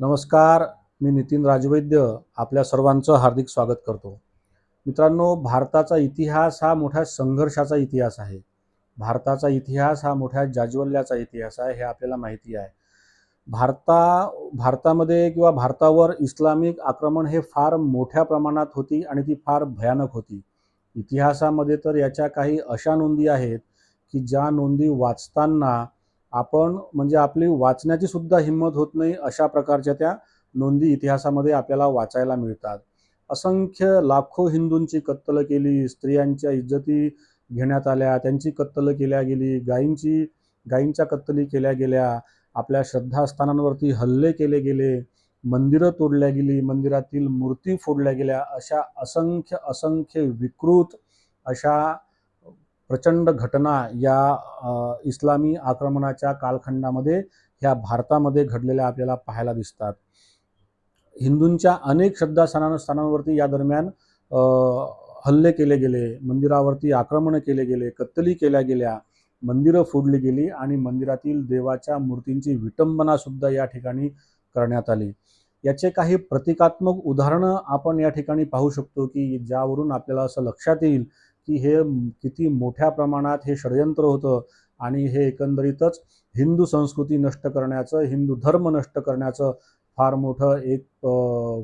नमस्कार. मी नितीन राजवैद्य आपल्या सर्वांचं हार्दिक स्वागत करतो. मित्रांनो, भारताचा इतिहास हा मोठ्या संघर्षाचा इतिहास आहे. भारताचा इतिहास हा मोठ्या जाज्वल्याचा इतिहास आहे, हे आपल्याला माहिती आहे. भारतामध्ये किंवा भारतावर इस्लामिक आक्रमण हे फार मोठ्या प्रमाणात होती आणि ती फार भयानक होती. इतिहासामध्ये तर याच्या काही अशा नोंदी आहेत की ज्या नोंदी वाचताना आपण म्हणजे आपली वाचण्याची सुद्धा हिंमत होत नाही, अशा प्रकारच्या त्या नोंदी इतिहासामध्ये आपल्याला वाचायला मिळतात. असंख्य लाखो हिंदूंची कत्तल केली, स्त्रियांच्या इज्जती घेण्यात आल्या, त्यांची कत्तल केल्या गेली, गायींच्या कत्तली केल्या गेल्या, आपल्या श्रद्धास्थानांवरती हल्ले केले गेले, मंदिरं तोडल्या गेली, मंदिरातील मूर्ती फोडल्या गेल्या. अशा असंख्य असंख्य विकृत अशा प्रचंड घटना या इस्लामी आक्रमणाच्या कालखंडामध्ये ह्या भारतामध्ये घडलेल्या आपल्याला पाहायला दिसतात. हिंदूंच्या अनेक श्रद्धास्थानांवरती या दरम्यान हल्ले केले गेले, मंदिरावरती आक्रमण केले गेले, कत्तली केल्या गेल्या, मंदिरं फोडली गेली आणि मंदिरातील देवाच्या मूर्तींची विटंबना सुद्धा या ठिकाणी करण्यात आली. याचे काही प्रतिकात्मक उदाहरणं आपण या ठिकाणी पाहू शकतो की ज्यावरून आपल्याला असं लक्षात येईल की हे किती मोठ्या प्रमाणात हे षडयंत्र होतं आणि हे एकंदरीतच हिंदू संस्कृती नष्ट करण्याचं, हिंदू धर्म नष्ट करण्याचं फार मोठं एक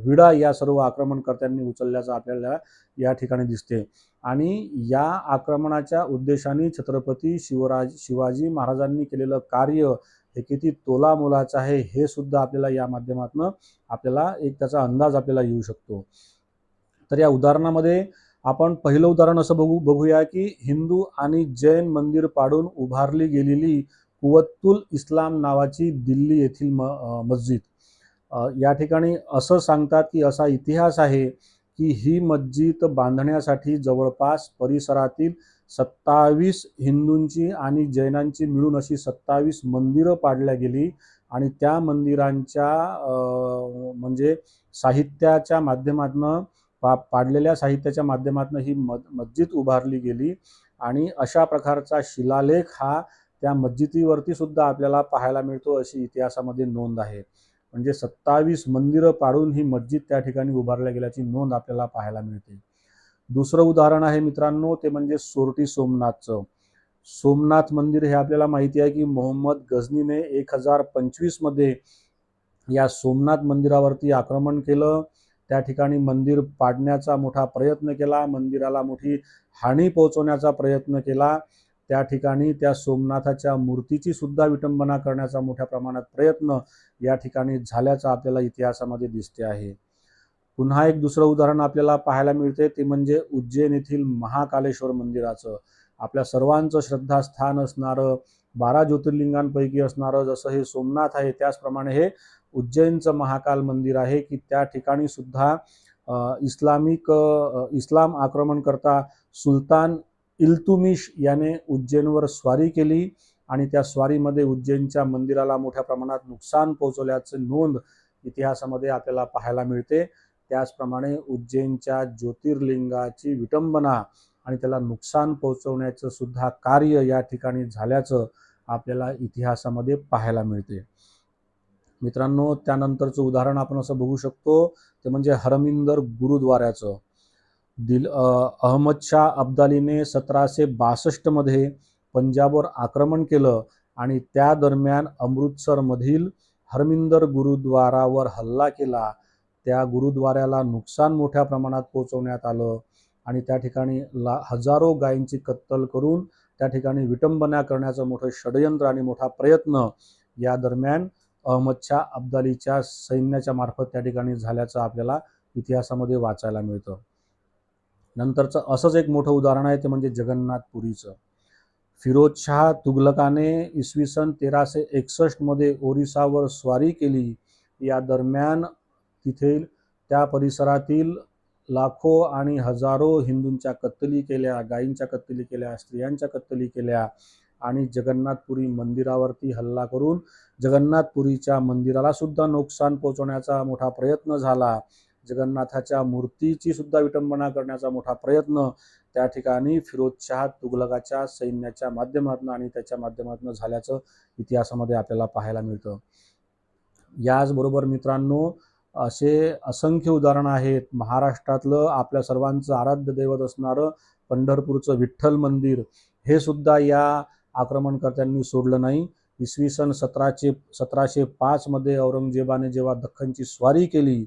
विडा या सर्व आक्रमणकर्त्यांनी उचलल्याचं आपल्याला या ठिकाणी दिसते. आणि या आक्रमणाच्या उद्देशाने छत्रपती शिवाजी महाराजांनी केलेलं कार्य हे किती तोलामोलाचं आहे हे सुद्धा आपल्याला या माध्यमातून आपल्याला एक त्याचा अंदाज आपल्याला येऊ शकतो. तर या उदाहरणामध्ये आपण पहिलं उदाहरण असं बघूया की हिंदू आणि जैन मंदिर पाडून उभारली गेलेली कुवत्तुल इस्लाम नावाची दिल्ली येथील मस्जिद. या ठिकाणी असं सांगतात की असा इतिहास आहे की ही मस्जिद बांधण्यासाठी जवळपास परिसरातील 27 हिंदूंची आणि जैनांची मिळून अशी 27 मंदिरं पाडल्या गेली आणि त्या मंदिरांच्या म्हणजे साहित्याच्या माध्यमातून पाडलेल्या साहित्याच्या माध्यमातून ही मस्जिद उभारली गेली आणि अशा प्रकारचा शिलालेख हा त्या मस्जिदीवरती सुद्धा आपल्याला पाहायला मिळतो, अशी इतिहासामध्ये नोंद आहे. म्हणजे 27 मंदिरं पाडून ही मस्जिद त्या ठिकाणी उभारल्या गेल्याची नोंद आपल्याला पाहायला मिळते. दुसरं उदाहरण आहे मित्रांनो, ते म्हणजे सोरटी सोमनाथचं. सोमनाथ मंदिर हे आपल्याला माहिती आहे की मोहम्मद गझनीने 1025 मध्ये या सोमनाथ मंदिरावरती आक्रमण केलं. त्या ठिकाणी मंदिर पाडण्याचा मोठा प्रयत्न केला, मंदिराला मोठी हानी पोहोचवण्याचा प्रयत्न केला. त्या ठिकाणी त्या सोमनाथाच्या मूर्तीची सुद्धा विटंबना करण्याचा मोठ्या प्रमाणात प्रयत्न या ठिकाणी झाल्याचं आपल्याला इतिहासामध्ये दिसते आहे. पुन्हा एक दुसरं उदाहरण आपल्याला पाहायला मिळते, ते म्हणजे उज्जैन येथील महाकालेश्वर मंदिराचं. आपल्या सर्वांचं श्रद्धास्थान असणारं, 12 ज्योतिर्लिंगांपैकी असणारं जसं हे सोमनाथ आहे, त्याचप्रमाणे हे उज्जैनचं महाकाल मंदिर आहे की त्या ठिकाणी सुद्धा इस्लाम आक्रमणकर्ता सुलतान इल्तुमिश याने उज्जैनवर स्वारी केली आणि त्या स्वारीमध्ये उज्जैनच्या मंदिराला मोठ्या प्रमाणात नुकसान पोहोचवल्याची नोंद इतिहासामध्ये आपल्याला पाहायला मिळते. त्याचप्रमाणे उज्जैनच्या ज्योतिर्लिंगाची विटंबना आणि त्याला नुकसान पोहोचवण्याचं सुद्धा कार्य या ठिकाणी झाल्याचं आपल्याला इतिहासामध्ये पाहायला मिळते. मित्रांनो, त्यानंतरचं उदाहरण आपण असं बघू शकतो, ते म्हणजे हरमिंदर गुरुद्वाऱ्याचं. अहमद शाह अब्दालीने 1762 मध्ये पंजाबवर आक्रमण केलं आणि त्या दरम्यान अमृतसरमधील हरमिंदर गुरुद्वारावर हल्ला केला. त्या गुरुद्वाऱ्याला नुकसान मोठ्या प्रमाणात पोहोचवण्यात आलं आणि त्या ठिकाणी हजारो गायींची कत्तल करून त्या ठिकाणी विटंबना करण्याचं मोठं षडयंत्र आणि मोठा प्रयत्न या दरम्यान अहमद शाह अब्दालीच्या सैन्याच्या मार्फत त्या ठिकाणी झाल्याचं आपल्याला इतिहासामध्ये वाचायला मिळतं. नंतरचं असंच एक मोठं उदाहरण आहे, ते म्हणजे जगन्नाथपुरीचं. फिरोजशाह तुघलकाने इसवी सन 1361 मध्ये ओरिसावर स्वारी केली. या दरम्यान तिथे त्या परिसरातील लाखो आणि हजारो हिंदूंच्या कत्तली केल्या, गायींच्या कत्तली केल्या, स्त्रियांच्या कत्तली केल्या आणि जगन्नाथपुरी मंदिरावरती हल्ला करून जगन्नाथपुरीच्या मंदिराला सुद्धा नुकसान पोहोचवण्याचा मोठा प्रयत्न झाला. जगन्नाथाच्या मूर्तीची सुद्धा विटंबना करण्याचा मोठा प्रयत्न त्या ठिकाणी फिरोजशाह तुघलकाच्या सैन्याच्या माध्यमातून आणि त्याच्या माध्यमातून झाल्याचं इतिहासामध्ये आपल्याला पाहायला मिळतं. याचबरोबर मित्रांनो, असे असंख्य उदाहरणं आहेत. महाराष्ट्रातलं आपल्या सर्वांचं आराध्य दैवत असणारं पंढरपूरचं विठ्ठल मंदिर, हे सुद्धा या आक्रमणकर्त्यांनी सोडलं नाही. इसवी सन 1705 औरंगजेबाने जेव्हा दख्खनची स्वारी केली,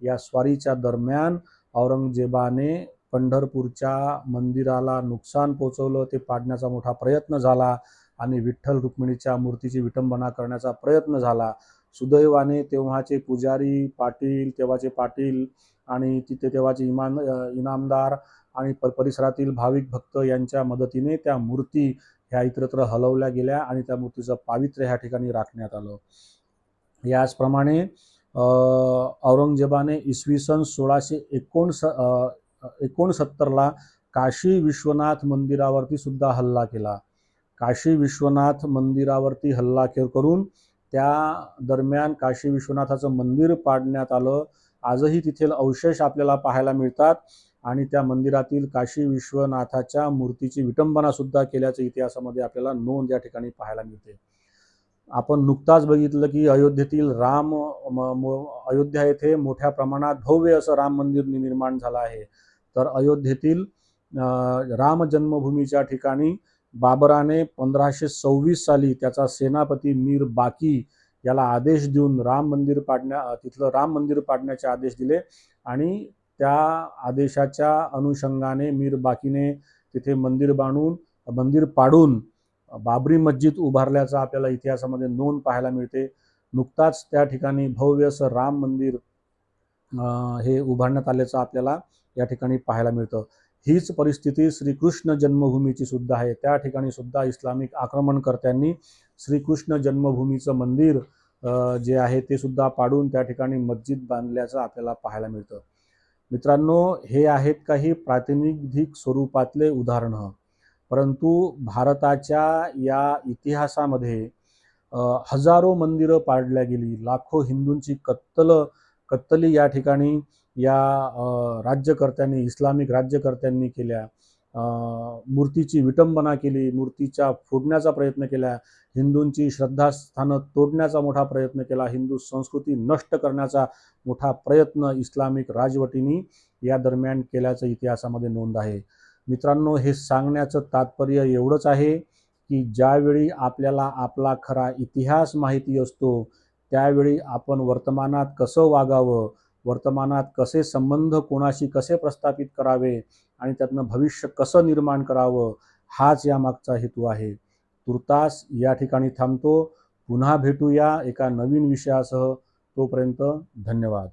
या स्वारीच्या दरम्यान औरंगजेबाने पंढरपूरच्या मंदिराला नुकसान पोचवलं, ते पाडण्याचा मोठा प्रयत्न झाला आणि विठ्ठल रुक्मिणीच्या मूर्तीची विटंबना करण्याचा प्रयत्न झाला. सुदैवाने तेव्हाचे पुजारी पाटील, तेव्हाचे पाटील आणि तिथे तेव्हाचे इनामदार आणि परिसरातील भाविक भक्त यांच्या मदतीने त्या मूर्ती ह्या इतरत्र हलवल्या गेल्या आणि त्या मूर्तीचं पावित्र्य ह्या ठिकाणी राखण्यात आलं. याचप्रमाणे औरंगजेबाने इसवी सन 1669ला काशी विश्वनाथ मंदिरावरती सुद्धा हल्ला केला. काशी विश्वनाथ मंदिरावरती हल्ला करून त्या दरम्यान काशी विश्वनाथाचं मंदिर पाडण्यात आलं. आजही तिथील अवशेष आपल्याला पाहायला मिळतात आणि त्या मंदिरातील काशी विश्वनाथाच्या मूर्तीची विटंबना सुद्धा केल्याचं इतिहासामध्ये आपल्याला नोंद या ठिकाणी पाहायला मिळते. आपण नुकताच बघितलं की अयोध्येतील अयोध्या येथे मोठ्या प्रमाणात भव्य असं राम मंदिर निर्माण झालं आहे. तर अयोध्येतील राम जन्मभूमीच्या ठिकाणी बाबराने 1526 साली त्याचा सेनापती मीर बाकी याला आदेश देऊन तिथलं राम मंदिर पाडण्याचे आदेश दिले आणि त्या आदेशाच्या अनुषंगाने मीर बाकीने तिथे मंदिर पाडून बाबरी मस्जिद उभारल्याचा आपल्याला इतिहासामध्ये नोंद पाहायला मिळते. नुकताच त्या ठिकाणी भव्य असं राम मंदिर हे उभारण्यात आल्याचं आपल्याला या ठिकाणी पाहायला मिळतं. हीच परिस्थिती श्रीकृष्ण जन्मभूमीची सुद्धा आहे. त्या ठिकाणी सुद्धा इस्लामिक आक्रमणकर्त्यांनी श्रीकृष्ण जन्मभूमीचं मंदिर जे आहे ते सुद्धा पाडून त्या ठिकाणी मस्जिद बांधल्याचं आपल्याला पाहायला मिळतं. मित्रांनो, हे आहेत काही प्रातिनिधिक स्वरूपातले उदाहरणं, परंतु भारताच्या या इतिहासामध्ये हजारो मंदिरं पाडल्या गेली, लाखो हिंदूंची कत्तली या ठिकाणी या राज्यकर्त्यांनी, इस्लामिक राज्यकर्त्यांनी केल्या. मूर्तीची विटंबना केली, मूर्तीच्या फोडण्याचा प्रयत्न केला, हिंदूंची श्रद्धास्थानं तोडण्याचा मोठा प्रयत्न केला, हिंदू संस्कृती नष्ट करण्याचा मोठा प्रयत्न इस्लामिक राजवटींनी या दरम्यान केल्याचं इतिहासामध्ये नोंद आहे. मित्रांनो, हे सांगण्याचं तात्पर्य एवढंच आहे की ज्यावेळी आपल्याला आपला खरा इतिहास माहिती असतो, त्यावेळी आपण वर्तमानात कसं वागावं, वर्तमानात कसे संबंध कोणाशी कसे प्रस्थापित करावे आणि त्यातनं भविष्य कसं निर्माण करावं, हाच यामागचा हेतू आहे. तुर्तास या ठिकाणी थांबतो. पुन्हा भेटूया एका नवीन विषयासह. तोपर्यंत धन्यवाद.